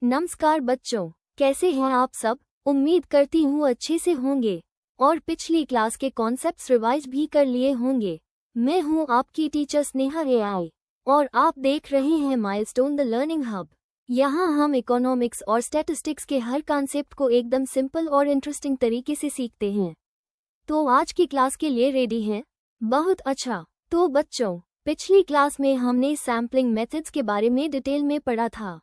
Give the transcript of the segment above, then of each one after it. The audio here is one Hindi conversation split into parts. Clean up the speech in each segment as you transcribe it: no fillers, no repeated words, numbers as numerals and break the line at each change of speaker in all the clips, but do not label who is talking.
नमस्कार बच्चों, कैसे हैं आप सब। उम्मीद करती हूँ अच्छे से होंगे और पिछली क्लास के कॉन्सेप्ट्स रिवाइज भी कर लिए होंगे। मैं हूँ आपकी टीचर स्नेहा एआई और आप देख रहे हैं माइलस्टोन द लर्निंग हब। यहाँ हम इकोनॉमिक्स और स्टैटिस्टिक्स के हर कॉन्सेप्ट को एकदम सिंपल और इंटरेस्टिंग तरीके से सीखते हैं। तो आज की क्लास के लिए रेडी हैं? बहुत अच्छा। तो बच्चों, पिछली क्लास में हमने सैम्पलिंग मेथड्स के बारे में डिटेल में पढ़ा था।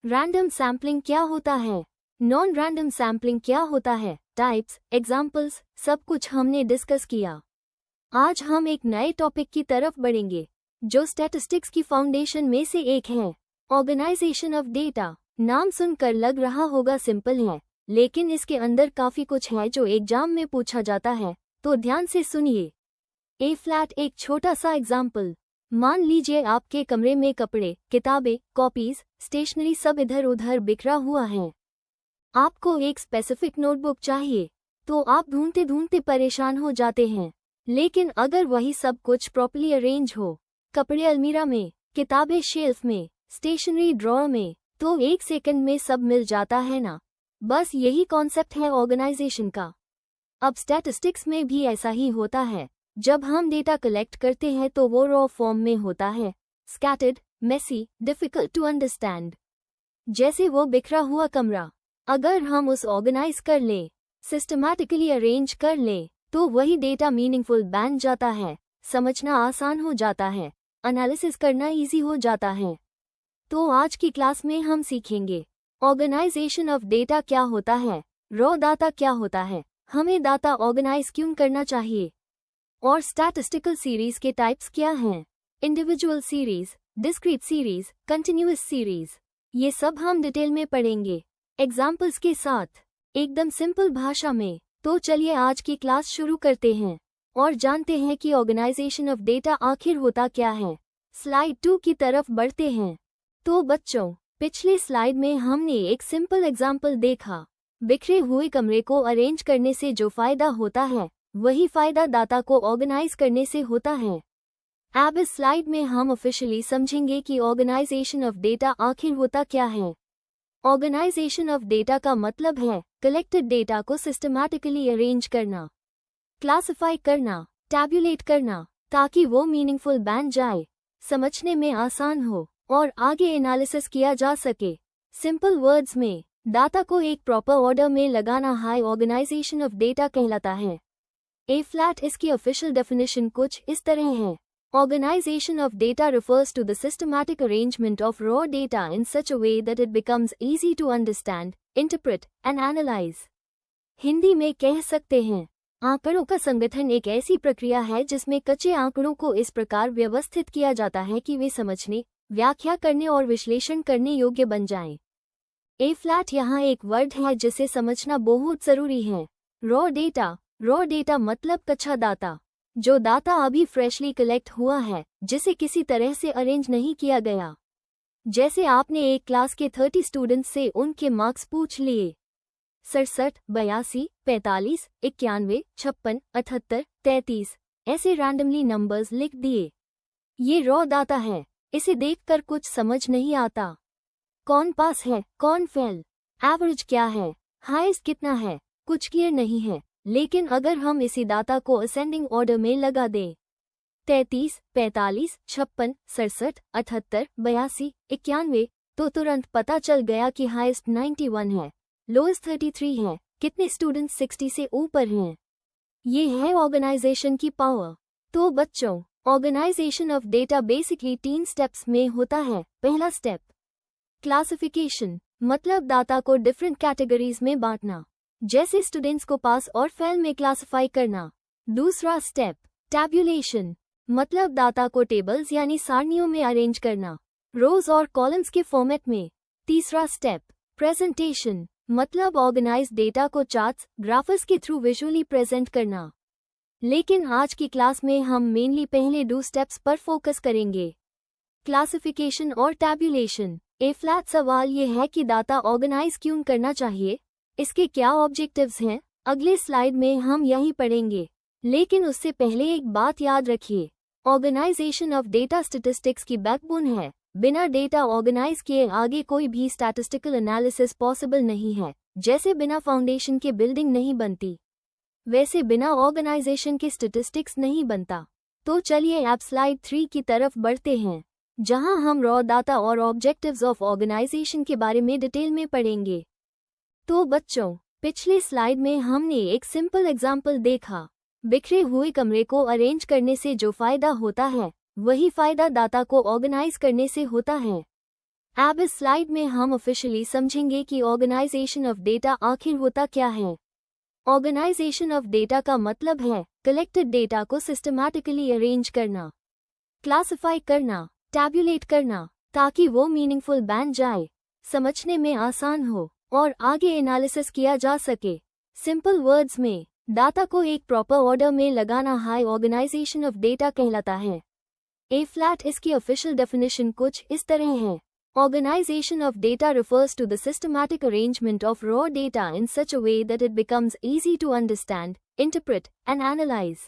रैंडम सैम्पलिंग क्या होता है, नॉन रैंडम सैम्पलिंग क्या होता है, टाइप्स, एग्जाम्पल्स, सब कुछ हमने डिस्कस किया। आज हम एक नए टॉपिक की तरफ बढ़ेंगे जो स्टैटिस्टिक्स की फाउंडेशन में से एक है, ऑर्गेनाइजेशन ऑफ डेटा। नाम सुनकर लग रहा होगा सिंपल है, लेकिन इसके अंदर काफी कुछ है जो एग्जाम में पूछा जाता है, तो ध्यान से सुनिए। ए फ्लैट एक छोटा सा एग्जाम्पल। मान लीजिए आपके कमरे में कपड़े, किताबें, कॉपीज, स्टेशनरी सब इधर उधर बिखरा हुआ है। आपको एक स्पेसिफिक नोटबुक चाहिए, तो आप ढूंढते ढूंढते परेशान हो जाते हैं। लेकिन अगर वही सब कुछ प्रॉपर्ली अरेंज हो, कपड़े अलमीरा में, किताबें शेल्फ में, स्टेशनरी ड्रॉअर में, तो एक सेकंड में सब मिल जाता है ना। बस यही कॉन्सेप्ट है ऑर्गेनाइजेशन का। अब स्टैटिस्टिक्स में भी ऐसा ही होता है। जब हम डेटा कलेक्ट करते हैं तो वो रॉ फॉर्म में होता है, scattered, messy, difficult to understand. जैसे वो बिखरा हुआ कमरा। अगर हम उस ऑर्गेनाइज कर लें, सिस्टमैटिकली अरेंज कर लें, तो वही डेटा मीनिंगफुल बन जाता है, समझना आसान हो जाता है, एनालिसिस करना इजी हो जाता है। तो आज की क्लास में हम सीखेंगे ऑर्गेनाइजेशन ऑफ डेटा क्या होता है, रॉ डाटा क्या होता है, हमें डाटा ऑर्गेनाइज क्यों करना चाहिए, और स्टैटिस्टिकल सीरीज के टाइप्स क्या हैं, individual series, discrete series, continuous series. ये सब हम डिटेल में पढ़ेंगे एग्जाम्पल्स के साथ, एकदम सिंपल भाषा में। तो चलिए आज की क्लास शुरू करते हैं और जानते हैं कि ऑर्गेनाइजेशन ऑफ डेटा आखिर होता क्या है। स्लाइड 2 की तरफ बढ़ते हैं। तो बच्चों, पिछले स्लाइड में हमने एक सिंपल एग्जाम्पल देखा। बिखरे हुए कमरे को अरेंज करने से जो फायदा होता है, वही फायदा डाटा को ऑर्गेनाइज करने से होता है। अब इस स्लाइड में हम ऑफिशियली समझेंगे कि ऑर्गेनाइजेशन ऑफ डेटा आखिर होता क्या है। ऑर्गेनाइजेशन ऑफ डेटा का मतलब है कलेक्टेड डेटा को सिस्टमैटिकली अरेंज करना, क्लासिफाई करना, टैब्यूलेट करना, ताकि वो मीनिंगफुल बन जाए, समझने में आसान हो और आगे एनालिसिस किया जा सके। सिंपल वर्ड्स में, डाटा को एक प्रॉपर ऑर्डर में लगाना हाई ऑर्गेनाइजेशन ऑफ डेटा कहलाता है। ए फ्लैट इसकी ऑफिशियल डेफिनेशन कुछ इस तरह है। Organization of data refers to the systematic arrangement of raw data in such a way that it becomes easy to understand, interpret, and analyze. Hindi में कह सकते हैं, आंकड़ों का संगठन एक ऐसी प्रक्रिया है जिसमें कच्चे आंकड़ों को इस प्रकार व्यवस्थित किया जाता है कि वे समझने, व्याख्या करने और विश्लेषण करने योग्य बन जाएं। ए फ्लैट यहाँ एक वर्ड है जिसे समझना बहुत जरूरी है। रॉ डेटा मतलब कच्चा डाटा, जो डाटा अभी फ्रेशली कलेक्ट हुआ है, जिसे किसी तरह से अरेंज नहीं किया गया। जैसे आपने एक क्लास के 30 स्टूडेंट्स से उनके मार्क्स पूछ लिए, 67, 82, 45, 91, 56, 78, 33, ऐसे रैंडमली नंबर्स लिख दिए। ये रॉ डाटा है, इसे देखकर कुछ समझ नहीं आता। कौन पास है, कौन फेल, एवरेज क्या है, हाईएस्ट कितना है, कुछ क्लियर नहीं है। लेकिन अगर हम इसी डाटा को असेंडिंग ऑर्डर में लगा दें, 33, 45, 56, 67, 78, 82, 91, तो तुरंत पता चल गया कि हाईएस्ट 91 है, लोएस्ट 33 है, कितने स्टूडेंट्स 60 से ऊपर हैं। ये है ऑर्गेनाइजेशन की पावर। तो बच्चों, organisation of data basically 3 steps में होता है। पहला स्टेप, क्लासिफिकेशन, मतलब डाटा को डिफरेंट कैटेगरीज में बांटना, जैसे स्टूडेंट्स को पास और फेल में क्लासिफाई करना। दूसरा स्टेप, टैब्यूलेशन, मतलब डाटा को टेबल्स यानी सारणियों में अरेंज करना, रोज और कॉलम्स के फॉर्मेट में। तीसरा स्टेप, प्रेजेंटेशन, मतलब ऑर्गेनाइज डेटा को चार्ट्स, ग्राफ्स के थ्रू विजुअली प्रेजेंट करना। लेकिन आज की क्लास में हम मेनली पहले 2 स्टेप्स पर फोकस करेंगे, क्लासिफिकेशन और टैब्यूलेशन। ए फ्लैट सवाल ये है कि डाटा ऑर्गेनाइज क्यों करना चाहिए, इसके क्या ऑब्जेक्टिव्स हैं, अगले स्लाइड में हम यही पढ़ेंगे। लेकिन उससे पहले एक बात याद रखिए, ऑर्गेनाइजेशन ऑफ डेटा स्टैटिस्टिक्स की बैकबोन है। बिना डेटा ऑर्गेनाइज किए आगे कोई भी स्टैटिस्टिकल एनालिसिस पॉसिबल नहीं है। जैसे बिना फाउंडेशन के बिल्डिंग नहीं बनती, वैसे बिना ऑर्गेनाइजेशन के स्टैटिस्टिक्स नहीं बनता। तो चलिए अब स्लाइड 3 की तरफ बढ़ते हैं, जहां हम रॉ डाटा और ऑब्जेक्टिव्स ऑफ ऑर्गेनाइजेशन के बारे में डिटेल में पढ़ेंगे। तो बच्चों, पिछले स्लाइड में हमने एक सिंपल एग्जाम्पल देखा। बिखरे हुए कमरे को अरेंज करने से जो फायदा होता है, वही फायदा डाटा को ऑर्गेनाइज करने से होता है। अब इस स्लाइड में हम ऑफिशियली समझेंगे कि ऑर्गेनाइजेशन ऑफ डेटा आखिर होता क्या है। ऑर्गेनाइजेशन ऑफ डेटा का मतलब है कलेक्टेड डेटा को सिस्टमैटिकली अरेंज करना, क्लासिफाई करना, टैब्यूलेट करना, ताकि वो मीनिंगफुल बन जाए, समझने में आसान हो और आगे एनालिसिस किया जा सके। सिंपल वर्ड्स में डाटा को एक प्रॉपर ऑर्डर में लगाना हाई ऑर्गेनाइजेशन ऑफ डेटा कहलाता है। ए फ्लैट इसकी ऑफिशियल डेफिनेशन कुछ इस तरह है। Organization of data refers to the systematic arrangement of raw data in such a way that it becomes easy to understand, interpret, and analyze.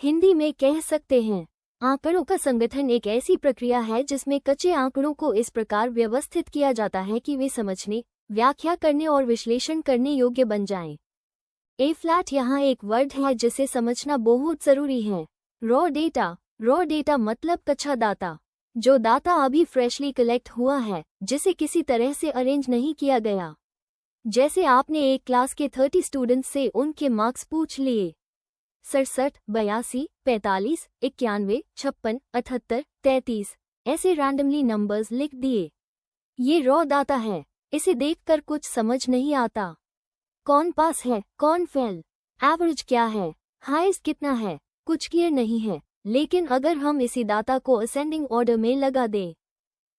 Hindi में कह सकते हैं, आंकड़ों का संगठन एक ऐसी प्रक्रिया है जिसमें कच्चे आंकड़ों को इस प्रकार व्यवस्थित किया जाता है कि वे समझने, व्याख्या करने और विश्लेषण करने योग्य बन जाएं। ए फ्लैट यहाँ एक वर्ड है जिसे समझना बहुत जरूरी है। रॉ डेटा मतलब कच्चा डाटा, जो डाटा अभी फ्रेशली कलेक्ट हुआ है, जिसे किसी तरह से अरेंज नहीं किया गया। जैसे आपने एक क्लास के 30 स्टूडेंट्स से उनके मार्क्स पूछ लिए, 67, 82, 45, 91, 56, 78, 33, ऐसे रैंडमली नंबर्स लिख दिए। ये रॉ डाटा है, इसे देखकर कुछ समझ नहीं आता। कौन पास है, कौन फेल, एवरेज क्या है, हाईएस्ट कितना है, कुछ क्लियर नहीं है। लेकिन अगर हम इसी डाटा को असेंडिंग ऑर्डर में लगा दें,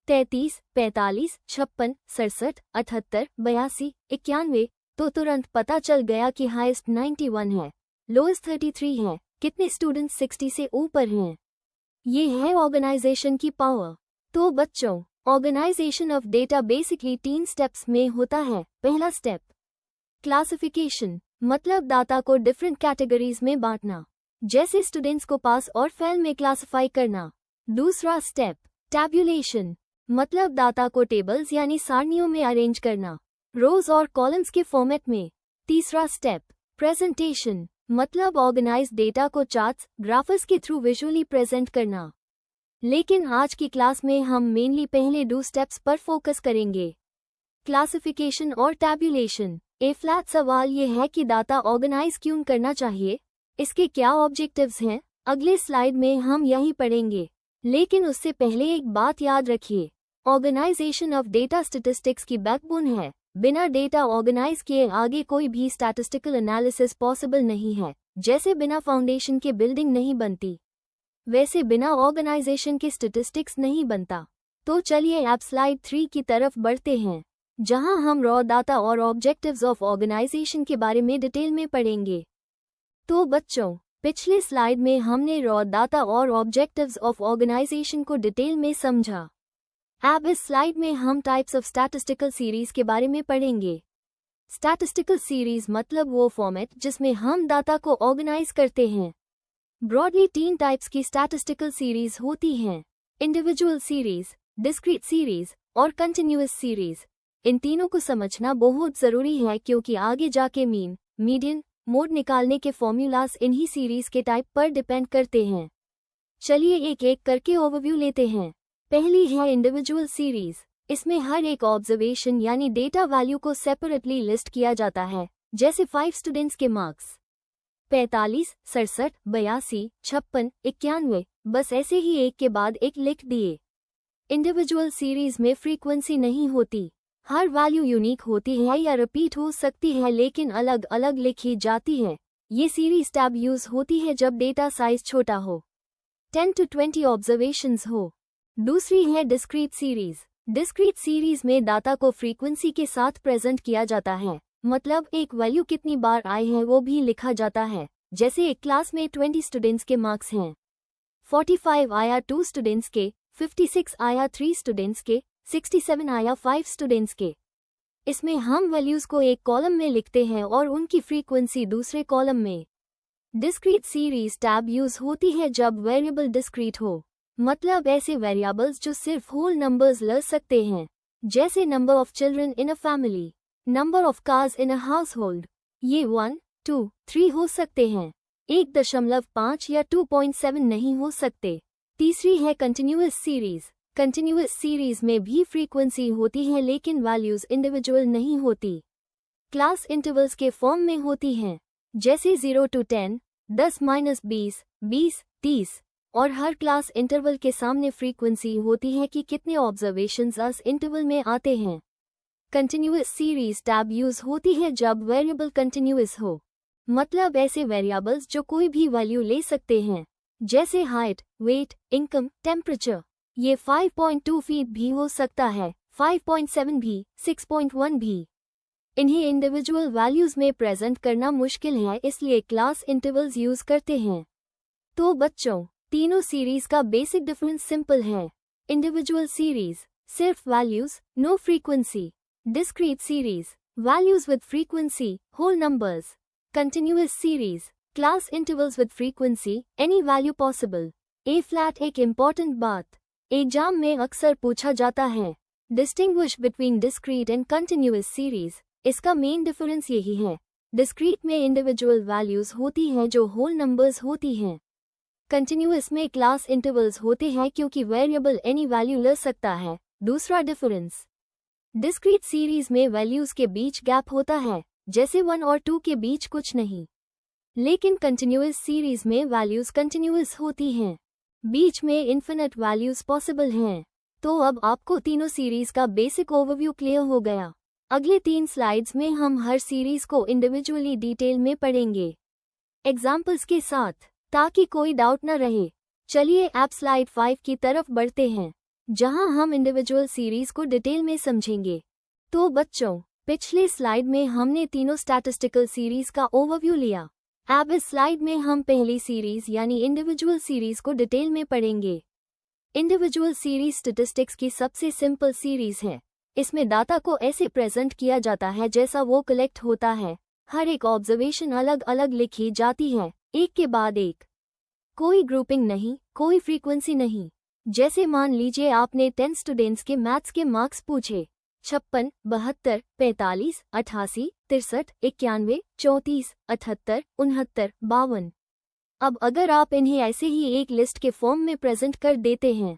33, 45, 56, 67, 78, 82, 91, तो तुरंत पता चल गया कि हाईएस्ट 91 है, लोएस्ट 33 है, कितने स्टूडेंट्स 60 से ऊपर हैं। ये है ऑर्गेनाइजेशन की पावर। तो बच्चों, organisation of data basically 3 steps में होता है। पहला स्टेप क्लासिफिकेशन, मतलब डाटा को डिफरेंट कैटेगरीज में बांटना, जैसे स्टूडेंट्स को पास और फेल में क्लासिफाई करना। दूसरा स्टेप टैब्यूलेशन, मतलब डाटा को टेबल्स यानी सारणियों में अरेंज करना, रोज और कॉलम्स के फॉर्मेट में। तीसरा स्टेप प्रेजेंटेशन, मतलब ऑर्गेनाइज डेटा को चार्ट्स, ग्राफ्स के थ्रू विजुअली प्रेजेंट करना। लेकिन आज की क्लास में हम मेनली पहले 2 स्टेप्स पर फोकस करेंगे, क्लासिफिकेशन और टैब्यूलेशन। ए फ्लैट सवाल ये है कि डाटा ऑर्गेनाइज क्यों करना चाहिए, इसके क्या ऑब्जेक्टिव्स हैं, अगले स्लाइड में हम यही पढ़ेंगे। लेकिन उससे पहले एक बात याद रखिए, ऑर्गेनाइजेशन ऑफ डेटा स्टैटिस्टिक्स की बैकबोन है। बिना डेटा ऑर्गेनाइज किए आगे कोई भी स्टैटिस्टिकल एनालिसिस पॉसिबल नहीं है। जैसे बिना फाउंडेशन के बिल्डिंग नहीं बनती, वैसे बिना ऑर्गेनाइजेशन के स्टैटिस्टिक्स नहीं बनता। तो चलिए अब स्लाइड 3 की तरफ बढ़ते हैं, जहां हम रॉ डाटा और ऑब्जेक्टिव्स ऑफ ऑर्गेनाइजेशन के बारे में डिटेल में पढ़ेंगे। तो बच्चों, पिछले स्लाइड में हमने रॉ डाटा और ऑब्जेक्टिव्स ऑफ ऑर्गेनाइजेशन को डिटेल में समझा। अब इस स्लाइड में हम टाइप्स ऑफ स्टैटिस्टिकल सीरीज के बारे में पढ़ेंगे। स्टैटिस्टिकल सीरीज मतलब वो फॉर्मेट जिसमें हम डाटा को ऑर्गेनाइज करते हैं। ब्रॉडली 3 टाइप्स की स्टैटिस्टिकल सीरीज होती हैं, इंडिविजुअल सीरीज, डिस्क्रीट सीरीज और कंटिन्यूअस सीरीज। इन तीनों को समझना बहुत जरूरी है क्योंकि आगे जाके मीन, मीडियन, मोड निकालने के फॉर्मूलाज इन्हीं सीरीज के टाइप पर डिपेंड करते हैं। चलिए एक एक करके ओवरव्यू लेते हैं। पहली है इंडिविजुअल सीरीज। इसमें हर एक ऑब्जर्वेशन यानी डेटा वैल्यू को सेपरेटली लिस्ट किया जाता है, जैसे 5 स्टूडेंट्स के मार्क्स 45, 67, 82, 56, 91, बस ऐसे ही एक के बाद एक लिख दिए। इंडिविजुअल सीरीज में फ्रीक्वेंसी नहीं होती, हर वैल्यू यूनिक होती है या रिपीट हो सकती है लेकिन अलग अलग लिखी जाती है। ये सीरीज टैब यूज होती है जब डेटा साइज छोटा हो, 10 to 20 ऑब्जर्वेशंस हो। दूसरी है डिस्क्रीट सीरीज। डिस्क्रीट सीरीज में डाटा को फ्रीक्वेंसी के साथ प्रेजेंट किया जाता है, मतलब एक वैल्यू कितनी बार आई है वो भी लिखा जाता है। जैसे एक क्लास में 20 स्टूडेंट्स के मार्क्स हैं, 45 आया 2 स्टूडेंट्स के, 56 आया 3 स्टूडेंट्स के, 67 आया 5 स्टूडेंट्स के। इसमें हम वैल्यूज को एक कॉलम में लिखते हैं और उनकी फ्रीक्वेंसी दूसरे कॉलम में। डिस्क्रीट सीरीज टैब यूज होती है जब वेरिएबल डिस्क्रीट हो, मतलब ऐसे वेरिएबल्स जो सिर्फ होल नंबर्स ले सकते हैं, जैसे number of children in a family, number of cars in a house hold. ये 1, 2, 3 हो सकते हैं, 1.5 या 2.7 नहीं हो सकते। तीसरी है कंटिन्यूअस सीरीज। कंटिन्यूअस सीरीज में भी फ्रीक्वेंसी होती है लेकिन वैल्यूज इंडिविजुअल नहीं होती, क्लास इंटरवल्स के फॉर्म में होती हैं, जैसे 0 to 10, 10-20, 20, 30, और हर क्लास इंटरवल के सामने फ्रीक्वेंसी होती है कि कितने ऑब्जर्वेशंस उस इंटरवल में आते हैं। कंटिन्यूअस सीरीज टैब यूज होती है जब वेरिएबल कंटिन्यूअस हो, मतलब ऐसे वेरिएबल्स जो कोई भी वैल्यू ले सकते हैं, जैसे हाइट, वेट, इनकम, टेम्परेचर। ये 5.2 फीट भी हो सकता है, 5.7 भी, 6.1 भी। इन्हें इंडिविजुअल वैल्यूज में प्रेजेंट करना मुश्किल है, इसलिए क्लास इंटरवल्स यूज करते हैं। तो बच्चों, तीनों सीरीज का बेसिक डिफरेंस सिंपल है। इंडिविजुअल सीरीज सिर्फ values, no frequency. Discrete series values with frequency, whole numbers. Continuous series class intervals with frequency, any value possible. A flat एक इम्पॉर्टेंट बात एग्जाम में अक्सर पूछा जाता है, distinguish between discrete and continuous series. इसका मेन डिफरेंस यही है, डिस्क्रीट में इंडिविजुअल वैल्यूज होती हैं जो होल नंबर्स होती हैं। कंटिन्यूअस में क्लास इंटरवल्स होते हैं क्योंकि वेरिएबल एनी वैल्यू ले सकता है। दूसरा डिफरेंस, डिस्क्रीट सीरीज में वैल्यूज के बीच गैप होता है, जैसे 1 और 2 के बीच कुछ नहीं, लेकिन कंटिन्यूअस सीरीज में वैल्यूज कंटिन्यूअस होती हैं, बीच में इन्फिनिट वैल्यूज पॉसिबल हैं। तो अब आपको तीनों सीरीज का बेसिक ओवरव्यू क्लियर हो गया। अगले 3 स्लाइड्स में हम हर सीरीज को इंडिविजुअली डिटेल में पढ़ेंगे, एग्जाम्पल्स के साथ, ताकि कोई डाउट न रहे। चलिए ऐप स्लाइड 5 की तरफ बढ़ते हैं, जहां हम इंडिविजुअल सीरीज को डिटेल में समझेंगे। तो बच्चों, पिछले स्लाइड में हमने तीनों स्टैटिस्टिकल सीरीज का ओवरव्यू लिया। अब इस स्लाइड में हम पहली सीरीज यानी इंडिविजुअल सीरीज को डिटेल में पढ़ेंगे। इंडिविजुअल सीरीज स्टैटिस्टिक्स की सबसे सिंपल सीरीज है। इसमें डाटा को ऐसे प्रेजेंट किया जाता है जैसा वो कलेक्ट होता है। हर एक ऑब्जर्वेशन अलग अलग लिखी जाती है, एक के बाद एक। कोई ग्रुपिंग नहीं, कोई फ्रीक्वेंसी नहीं। जैसे मान लीजिए आपने 10 स्टूडेंट्स के मैथ्स के मार्क्स पूछे, 56, 72, 45, 88, 63, 91, 34, 78, 69, 52। अब अगर आप इन्हें ऐसे ही एक लिस्ट के फॉर्म में प्रेजेंट कर देते हैं,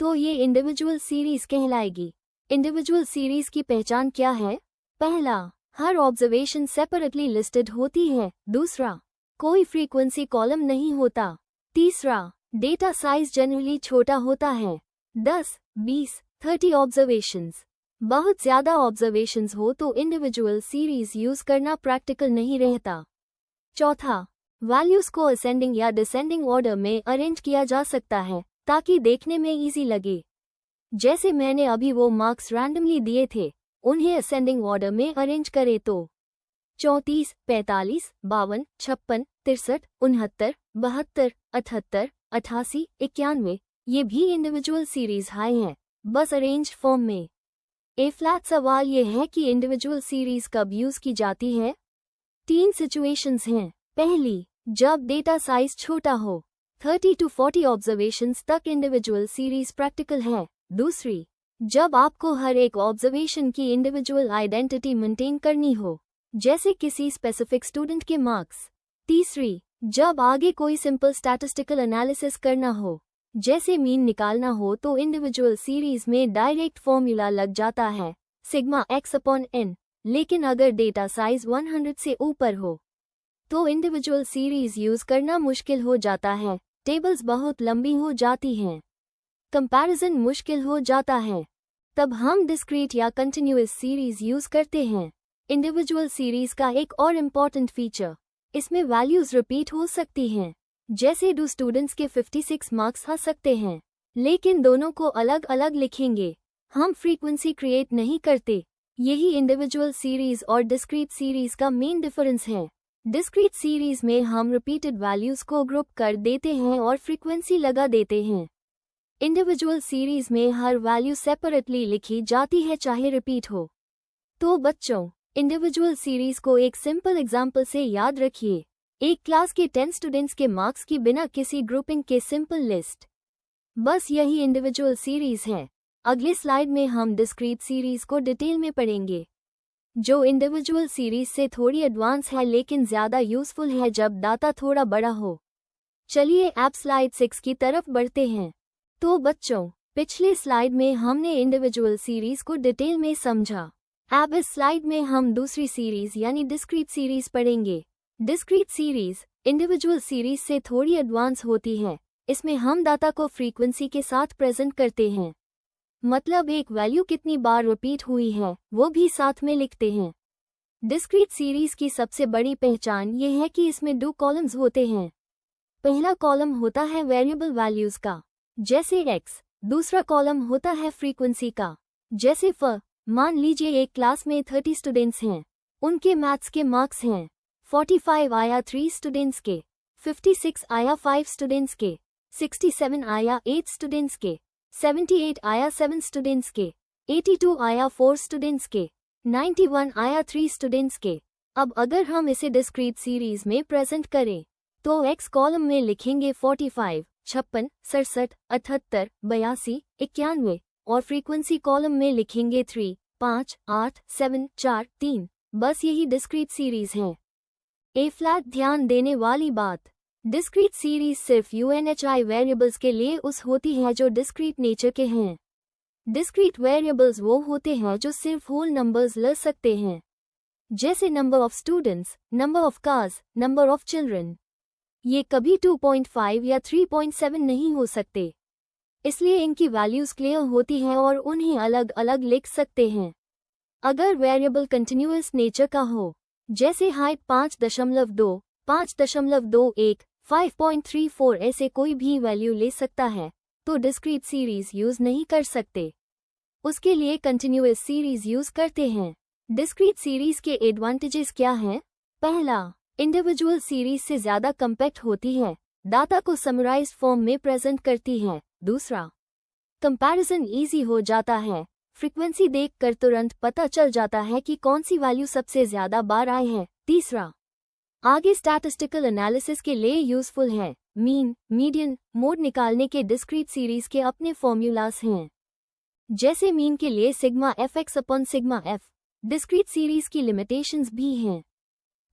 तो ये इंडिविजुअल सीरीज कहलाएगी। इंडिविजुअल सीरीज की पहचान क्या है? पहला, हर ऑब्जर्वेशन सेपरेटली लिस्टेड होती है। दूसरा, कोई फ्रीक्वेंसी कॉलम नहीं होता। तीसरा, डेटा साइज जनरली छोटा होता है, 10, 20, 30 ऑब्जर्वेशंस। बहुत ज्यादा ऑब्जर्वेशंस हो तो इंडिविजुअल सीरीज यूज करना प्रैक्टिकल नहीं रहता। चौथा, वैल्यूज को असेंडिंग या डिसेंडिंग ऑर्डर में अरेंज किया जा सकता है ताकि देखने में इजी लगे। जैसे मैंने अभी वो मार्क्स रैंडमली दिए थे, उन्हें असेंडिंग ऑर्डर में अरेंज करे तो 34, 45, 52, 56, 63, 69, 72, 78, 88, 91 ये भी इंडिविजुअल सीरीज हाई हैं, बस अरेंज फॉर्म में। ए फ्लैट सवाल ये है कि इंडिविजुअल सीरीज कब यूज की जाती है? 3 सिचुएशंस हैं। पहली, जब डेटा साइज छोटा हो, 30 to 40 ऑब्जर्वेशंस तक इंडिविजुअल सीरीज प्रैक्टिकल है। दूसरी, जब आपको हर एक ऑब्जर्वेशन की इंडिविजुअल आइडेंटिटी मेंटेन करनी हो, जैसे किसी स्पेसिफिक स्टूडेंट के मार्क्स। तीसरी, जब आगे कोई सिंपल स्टैटिस्टिकल एनालिसिस करना हो, जैसे मीन निकालना हो, तो इंडिविजुअल सीरीज में डायरेक्ट फॉर्मूला लग जाता है, सिग्मा x/n। लेकिन अगर डेटा साइज 100 से ऊपर हो, तो इंडिविजुअल सीरीज यूज करना मुश्किल हो जाता है, टेबल्स बहुत लंबी हो जाती हैं, कंपैरिजन मुश्किल हो जाता है। तब हम डिस्क्रीट या कंटिन्यूअस सीरीज यूज करते हैं। इंडिविजुअल सीरीज का एक और इम्पॉर्टेंट फीचर, इसमें वैल्यूज रिपीट हो सकती हैं। जैसे 2 स्टूडेंट्स के 56 मार्क्स आ सकते हैं, लेकिन दोनों को अलग अलग लिखेंगे। हम फ्रीक्वेंसी क्रिएट नहीं करते। यही इंडिविजुअल सीरीज और डिस्क्रीट सीरीज का मेन डिफरेंस है। डिस्क्रीट सीरीज में हम रिपीटेड वैल्यूज को ग्रुप कर देते हैं और फ्रीक्वेंसी लगा देते हैं। इंडिविजुअल सीरीज में हर वैल्यू सेपरेटली लिखी जाती है, चाहे रिपीट हो। तो बच्चों, इंडिविजुअल सीरीज को एक सिंपल एग्जाम्पल से याद रखिए। एक क्लास के 10 स्टूडेंट्स के मार्क्स की बिना किसी ग्रुपिंग के सिंपल लिस्ट। बस यही इंडिविजुअल सीरीज है। अगले स्लाइड में हम डिस्क्रीट सीरीज को डिटेल में पढ़ेंगे, जो इंडिविजुअल सीरीज से थोड़ी एडवांस है लेकिन ज़्यादा यूजफुल है जब डाटा थोड़ा बड़ा हो। चलिए अब स्लाइड 6 की तरफ बढ़ते हैं। तो बच्चों, पिछले स्लाइड में हमने इंडिविजुअल सीरीज को डिटेल में समझा। अब इस स्लाइड में हम दूसरी सीरीज यानी डिस्क्रीट सीरीज पढ़ेंगे। डिस्क्रीट सीरीज इंडिविजुअल सीरीज से थोड़ी एडवांस होती है। इसमें हम डाटा को फ्रीक्वेंसी के साथ प्रेजेंट करते हैं, मतलब एक वैल्यू कितनी बार रिपीट हुई है वो भी साथ में लिखते हैं। डिस्क्रीट सीरीज की सबसे बड़ी पहचान ये है कि इसमें 2 कॉलम्स होते हैं। पहला कॉलम होता है वेरिएबल वैल्यूज का, जैसे x। दूसरा कॉलम होता है फ्रीक्वेंसी का, जैसे मान लीजिए एक क्लास में 30 स्टूडेंट्स हैं, उनके मैथ्स के मार्क्स हैं 45 आया 3 स्टूडेंट्स के, 56 आया 5 स्टूडेंट्स के, 67 आया 8 स्टूडेंट्स के, 78 आया 7 स्टूडेंट्स के, 82 आया 4 स्टूडेंट्स के, 91 आया 3 स्टूडेंट्स के। अब अगर हम इसे डिस्क्रीट सीरीज में प्रेजेंट करें तो x कॉलम में लिखेंगे 45, 56, 67, 78, 82, 91 और फ्रीक्वेंसी कॉलम में लिखेंगे 3, 5, 8, 7, 4, 3। बस यही डिस्क्रीट सीरीज है। ए फ्लैट ध्यान देने वाली बात, डिस्क्रीट सीरीज सिर्फ यूएनएचआई वेरिएबल्स के लिए उस होती है जो डिस्क्रीट नेचर के हैं। डिस्क्रीट वेरिएबल्स वो होते हैं जो सिर्फ होल नंबर्स ले सकते हैं, जैसे number of students, number of cars, number of children. ये कभी 2.5 या 3.7 नहीं हो सकते, इसलिए इनकी वैल्यूज क्लियर होती हैं और उन्हें अलग अलग लिख सकते हैं। अगर वेरिएबल कंटिन्यूअस नेचर का हो, जैसे हाइट 5.2, 5.21, 5.34, ऐसे कोई भी वैल्यू ले सकता है, तो डिस्क्रीट सीरीज यूज नहीं कर सकते। उसके लिए कंटिन्यूअस सीरीज यूज करते हैं। डिस्क्रीट सीरीज के एडवांटेजेस क्या हैं? पहला, इंडिविजुअल सीरीज से ज़्यादा कम्पैक्ट होती है, डाटा को समराइज्ड फॉर्म में प्रेजेंट करती है। दूसरा, कंपैरिजन इजी हो जाता है, फ्रीक्वेंसी देखकर तुरंत पता चल जाता है कि कौन सी वैल्यू सबसे ज़्यादा बार आई है। तीसरा, आगे स्टैटिस्टिकल एनालिसिस के लिए यूजफुल है। मीन, मीडियन, मोड निकालने के डिस्क्रीट सीरीज के अपने फॉर्मूलास हैं, जैसे मीन के लिए sigma F x upon sigma F. Discrete series की लिमिटेशंस भी हैं।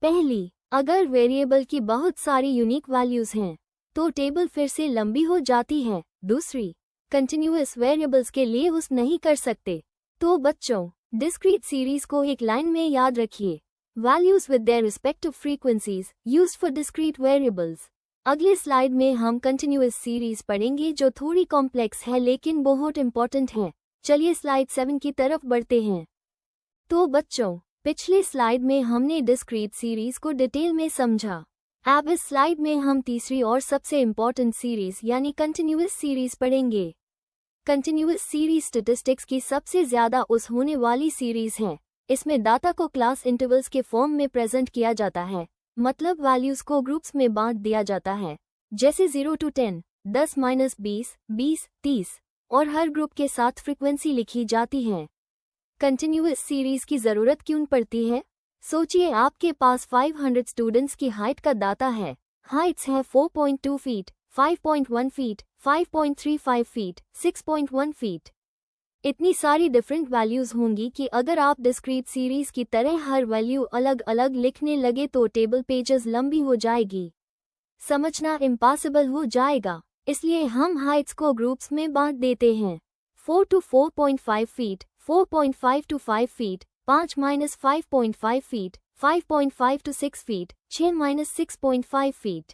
पहली, अगर वेरिएबल की बहुत सारी यूनिक वैल्यूज हैं तो टेबल फिर से लंबी हो जाती है। दूसरी, कंटिन्यूअस वेरिएबल्स के लिए उस नहीं कर सकते। तो बच्चों, डिस्क्रीट सीरीज को एक लाइन में याद रखिए, values with their respective frequencies used for discrete variables. अगले स्लाइड में हम कंटिन्यूअस सीरीज पढ़ेंगे जो थोड़ी कॉम्प्लेक्स है लेकिन बहुत इंपॉर्टेंट है। चलिए स्लाइड 7 की तरफ बढ़ते हैं। तो बच्चों, पिछले स्लाइड में हमने डिस्क्रीट सीरीज को डिटेल में समझा। अब इस स्लाइड में हम तीसरी और सबसे इंपॉर्टेंट सीरीज यानी कंटिन्यूअस सीरीज पढ़ेंगे। कंटिन्यूअस सीरीज स्टैटिस्टिक्स की सबसे ज्यादा उस होने वाली सीरीज है। इसमें डाटा को क्लास इंटरवल्स के फॉर्म में प्रेजेंट किया जाता है, मतलब वैल्यूज को ग्रुप्स में बांट दिया जाता है, जैसे 0 to 10, 10-20, 20, 30, और हर ग्रुप के साथ फ्रीक्वेंसी लिखी जाती है। कंटिन्यूअस सीरीज की जरूरत क्यों पड़ती है? सोचिए आपके पास 500 स्टूडेंट्स की हाइट का डाटा है। हाइट्स है 4.2 फीट, 5.1 फीट, 5.35 फीट, 6.1 फीट। इतनी सारी डिफरेंट वैल्यूज होंगी कि अगर आप डिस्क्रीट सीरीज की तरह हर वैल्यू अलग अलग लिखने लगे तो टेबल पेजेस लंबी हो जाएगी, समझना इम्पॉसिबल हो जाएगा। इसलिए हम हाइट्स को ग्रुप्स में बांट देते हैं, 4 to 4.5 feet, 4.5 to 5 feet, 5-5.5 feet, 5.5 to 6 feet, 6-6.5 feet.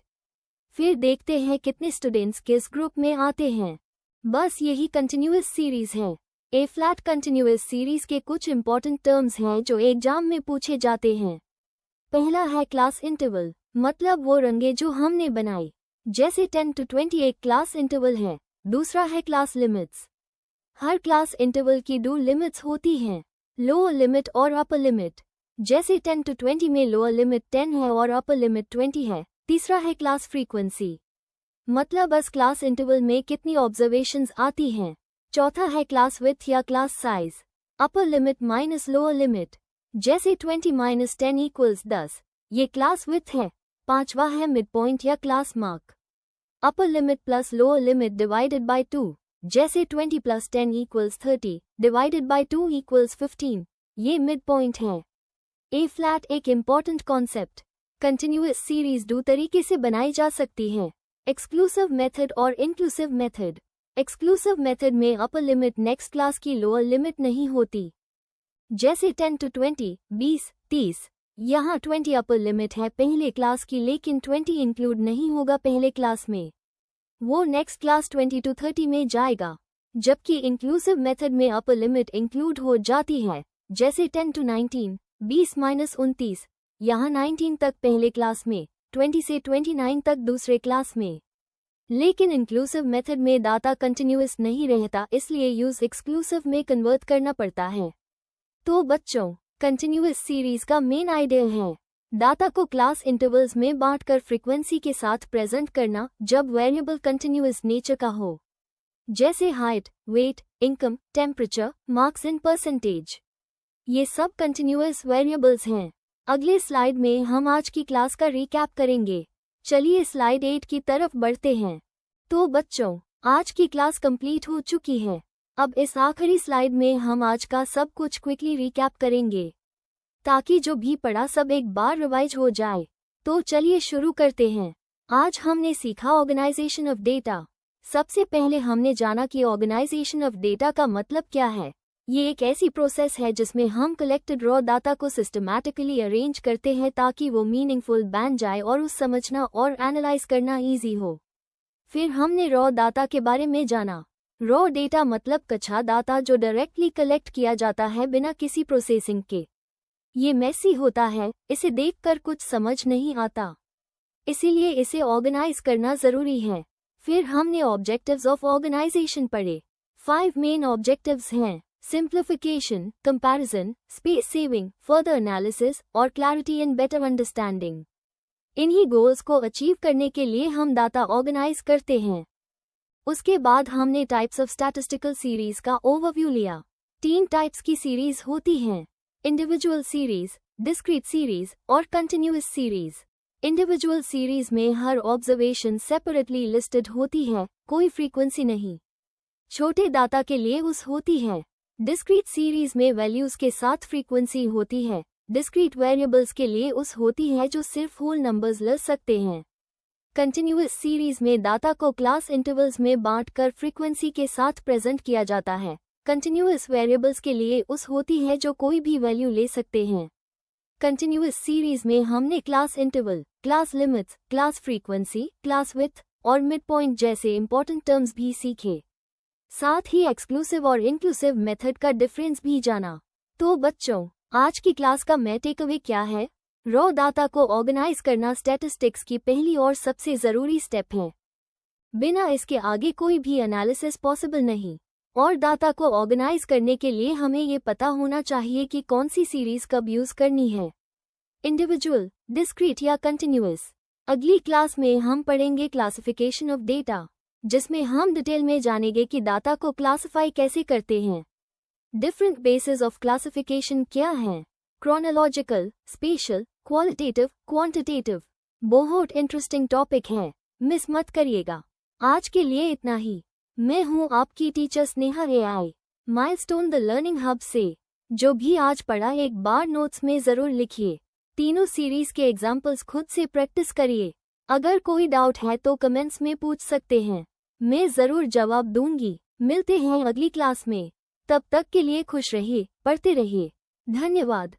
फिर देखते हैं कितने स्टूडेंट्स किस ग्रुप में आते हैं। बस यही कंटिन्यूअस सीरीज है। ए फ्लैट कंटिन्यूअस सीरीज के कुछ इंपॉर्टेंट टर्म्स हैं जो एग्जाम में पूछे जाते हैं। पहला है क्लास इंटरवल, मतलब वो रंगे जो हमने बनाई, जैसे 10 to 20 एक क्लास इंटरवल है। दूसरा है क्लास लिमिट्स। हर क्लास इंटरवल की 2 लिमिट्स होती हैं, लोअर लिमिट और अपर लिमिट। जैसे 10 to 20 में लोअर लिमिट 10 है और अपर लिमिट 20 है। तीसरा है क्लास फ्रीक्वेंसी, मतलब बस क्लास इंटरवल में कितनी ऑब्जर्वेशंस आती हैं। चौथा है क्लास विड्थ या class size, upper limit minus lower limit, जैसे 20 - 10 = 10, ये क्लास विड्थ है। पांचवा है मिड पॉइंट या class mark, upper limit plus lower limit divided by 2, जैसे 20 plus 10 equals 30 divided by 2 equals 15, ये मिड पॉइंट है। ए फ्लैट एक इम्पॉर्टेंट कॉन्सेप्ट। कंटिन्यूअस सीरीज दो तरीके से बनाई जा सकती है, एक्सक्लूसिव मेथड और इंक्लूसिव मेथड। एक्सक्लूसिव मेथड में अपर लिमिट नेक्स्ट क्लास की लोअर लिमिट नहीं होती, जैसे 10 to 20, 20, 30। यहाँ 20 अपर लिमिट है पहले क्लास की, लेकिन 20 इंक्लूड नहीं होगा पहले क्लास में, वो नेक्स्ट क्लास 20 to 30 में जाएगा। जबकि इंक्लूसिव मेथड में अपर लिमिट इंक्लूड हो जाती है, जैसे 10 to 19, 20-29। यहाँ 19 तक पहले क्लास में, 20 से 29 तक दूसरे क्लास में। लेकिन इंक्लूसिव मेथड में डाटा कंटिन्यूअस नहीं रहता, इसलिए यूज एक्सक्लूसिव में कन्वर्ट करना पड़ता है। तो बच्चों, कंटिन्यूअस सीरीज का मेन आइडिया है डाटा को क्लास इंटरवल्स में बांटकर फ्रीक्वेंसी के साथ प्रेजेंट करना जब वेरिएबल कंटिन्यूअस नेचर का हो, जैसे height, weight, income, temperature, marks in percentage. ये सब कंटिन्यूअस वेरिएबल्स हैं। अगले स्लाइड में हम आज की क्लास का रिकैप करेंगे। चलिए स्लाइड 8 की तरफ बढ़ते हैं। तो बच्चों, आज की क्लास कंप्लीट हो चुकी है। अब इस आखिरी स्लाइड में हम आज का सब कुछ क्विकली रिकैप करेंगे, ताकि जो भी पढ़ा सब एक बार रिवाइज हो जाए। तो चलिए शुरू करते हैं। आज हमने सीखा ऑर्गेनाइजेशन ऑफ डेटा। सबसे पहले हमने जाना कि ऑर्गेनाइजेशन ऑफ डेटा का मतलब क्या है। ये एक ऐसी प्रोसेस है जिसमें हम कलेक्टेड रॉ डाटा को सिस्टमैटिकली अरेंज करते हैं ताकि वो मीनिंगफुल बन जाए और उस समझना और एनालाइज करना ईजी हो। फिर हमने रॉ डाटा के बारे में जाना। रॉ डेटा मतलब कच्चा डाटा जो डायरेक्टली कलेक्ट किया जाता है बिना किसी प्रोसेसिंग के। ये मेसी होता है, इसे देखकर कुछ समझ नहीं आता, इसीलिए इसे ऑर्गेनाइज करना जरूरी है। फिर हमने ऑब्जेक्टिव्स ऑफ ऑर्गेनाइजेशन पढ़े। 5 मेन ऑब्जेक्टिव्स हैं: सिंप्लिफिकेशन, comparison, space saving, further analysis और क्लैरिटी एंड बेटर अंडरस्टैंडिंग। इन्हीं गोल्स को अचीव करने के लिए हम डाटा ऑर्गेनाइज करते हैं। उसके बाद हमने टाइप्स ऑफ स्टैटिस्टिकल सीरीज का ओवरव्यू लिया। 3 टाइप्स की सीरीज होती हैं: इंडिविजुअल सीरीज, डिस्क्रीट सीरीज और कंटिन्यूअस सीरीज। इंडिविजुअल सीरीज में हर ऑब्जर्वेशन सेपरेटली लिस्टेड होती है, कोई फ्रीक्वेंसी नहीं। छोटे डाटा के लिए उस होती है। डिस्क्रीट सीरीज में वैल्यूज के साथ फ्रीक्वेंसी होती है। डिस्क्रीट वेरिएबल्स के लिए उस होती है जो सिर्फ होल नंबर्स ले सकते हैं। कंटिन्यूअस सीरीज में डाटा को क्लास इंटरवल्स में बांटकर फ्रीक्वेंसी के साथ प्रेजेंट किया जाता है। कंटिन्यूअस वेरिएबल्स के लिए उस होती है जो कोई भी वैल्यू ले सकते हैं। कंटिन्यूअस सीरीज में हमने class interval, class limits, class frequency, class width और मिड पॉइंट जैसे इंपॉर्टेंट टर्म्स भी सीखे। साथ ही एक्सक्लूसिव और इंक्लूसिव मेथड का डिफरेंस भी जाना। तो बच्चों, आज की क्लास का मेन टेकअवे क्या है? रॉ डाटा को ऑर्गेनाइज करना स्टैटिस्टिक्स की पहली और सबसे जरूरी स्टेप है। बिना इसके आगे कोई भी एनालिसिस पॉसिबल नहीं। और डाटा को ऑर्गेनाइज करने के लिए हमें ये पता होना चाहिए कि कौन सी सीरीज कब यूज करनी है, इंडिविजुअल, डिस्क्रीट या कंटिन्यूअस। अगली क्लास में हम पढ़ेंगे क्लासिफिकेशन ऑफ डेटा, जिसमें हम डिटेल में जानेंगे कि डाटा को क्लासिफाई कैसे करते हैं। डिफरेंट बेसिस ऑफ क्लासिफिकेशन क्या हैं? Chronological, special, qualitative, quantitative. बहुत इंटरेस्टिंग टॉपिक है, मिस मत करिएगा। आज के लिए इतना ही। मैं हूँ आपकी teacher Sneha AI, milestone the learning hub से। जो भी आज पढ़ा एक बार नोट्स में जरूर लिखिए। तीनों सीरीज के एग्जाम्पल्स खुद से प्रैक्टिस करिए। अगर कोई डाउट है तो कमेंट्स में पूछ सकते हैं, मैं जरूर जवाब दूंगी। मिलते हैं अगली क्लास में, तब तक के लिए खुश रहिए, पढ़ते रहिए। धन्यवाद।